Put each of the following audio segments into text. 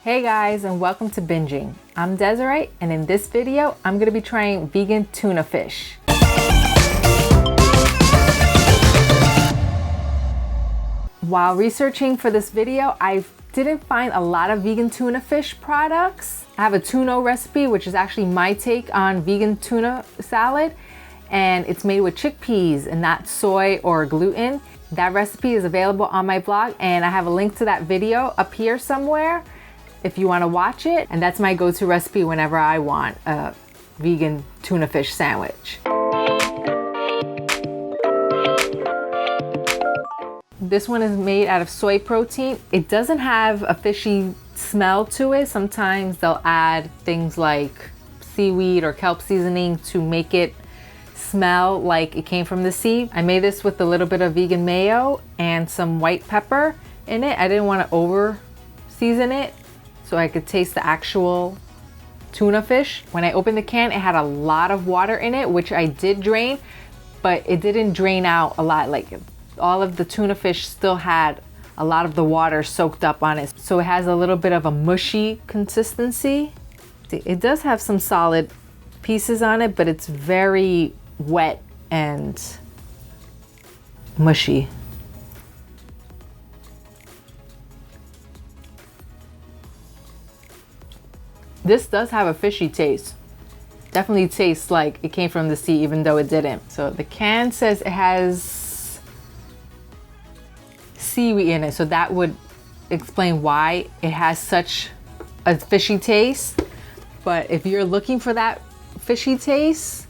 Hey guys, and welcome to Binging. I'm Desiree, and in this video, I'm gonna be trying vegan tuna fish. While researching for this video, I didn't find a lot of vegan tuna fish products. I have a tuna recipe, which is actually my take on vegan tuna salad, and it's made with chickpeas and not soy or gluten. That recipe is available on my blog, and I have a link to that video up here somewhere if you want to watch it. And that's my go-to recipe whenever I want a vegan tuna fish sandwich. This one is made out of soy protein. It doesn't have a fishy smell to it. Sometimes they'll add things like seaweed or kelp seasoning to make it smell like it came from the sea. I made this with a little bit of vegan mayo and some white pepper in it. I didn't want to over season it, so I could taste the actual tuna fish. When I opened the can, it had a lot of water in it, which I did drain, but it didn't drain out a lot. Like, all of the tuna fish still had a lot of the water soaked up on it. So it has a little bit of a mushy consistency. It does have some solid pieces on it, but it's very wet and mushy. This does have a fishy taste. Definitely tastes like it came from the sea, even though it didn't. So the can says it has seaweed in it, so that would explain why it has such a fishy taste. But if you're looking for that fishy taste,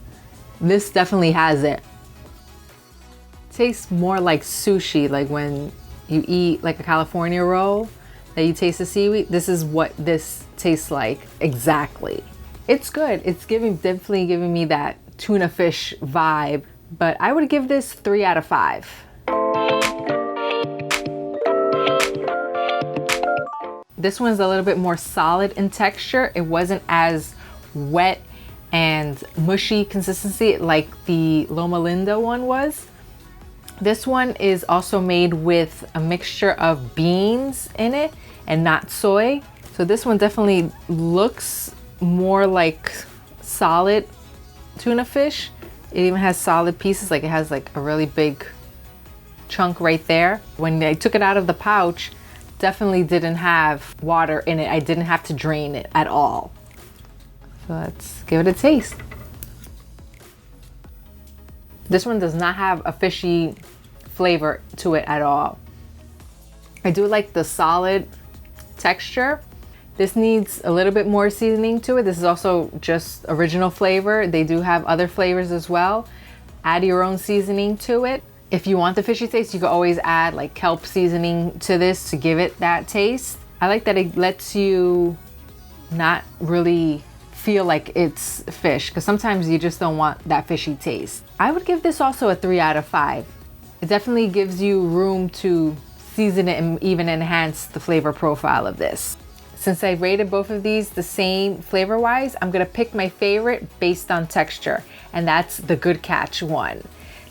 this definitely has it. Tastes more like sushi, like when you eat like a California roll that you taste the seaweed. This is what this tastes like exactly. It's good. It's definitely giving me that tuna fish vibe, but I would give this 3 out of 5. This one's a little bit more solid in texture. It wasn't as wet and mushy consistency like the Loma Linda one was. This one is also made with a mixture of beans in it and not soy. So this one definitely looks more like solid tuna fish. It even has solid pieces, like it has like a really big chunk right there. When I took it out of the pouch, definitely didn't have water in it. I didn't have to drain it at all. So let's give it a taste. This one does not have a fishy flavor to it at all. I do like the solid texture. This needs a little bit more seasoning to it. This is also just original flavor. They do have other flavors as well. Add your own seasoning to it. If you want the fishy taste, you can always add like kelp seasoning to this to give it that taste. I like that it lets you not really feel like it's fish, because sometimes you just don't want that fishy taste. I would give this also a 3 out of 5. It definitely gives you room to season it and even enhance the flavor profile of this. Since I rated both of these the same flavor wise, I'm gonna pick my favorite based on texture, and that's the Good Catch one.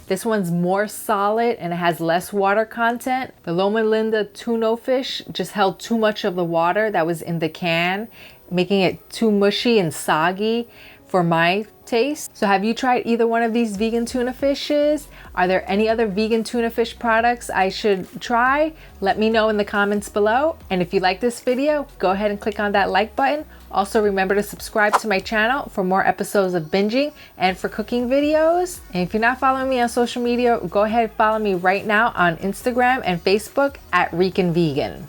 This one's more solid and it has less water content. The Loma Linda tuna fish just held too much of the water that was in the can, making it too mushy and soggy for my taste. So have you tried either one of these vegan tuna fishes? Are there any other vegan tuna fish products I should try? Let me know in the comments below. And if you like this video, go ahead and click on that like button. Also remember to subscribe to my channel for more episodes of binging and for cooking videos. And if you're not following me on social media, go ahead and follow me right now on Instagram and Facebook at Rican Vegan.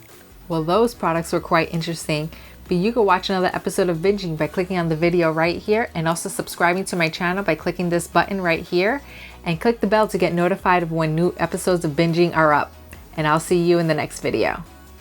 Well, those products were quite interesting. But you can watch another episode of Binging by clicking on the video right here, and also subscribing to my channel by clicking this button right here, and click the bell to get notified of when new episodes of Binging are up. And I'll see you in the next video.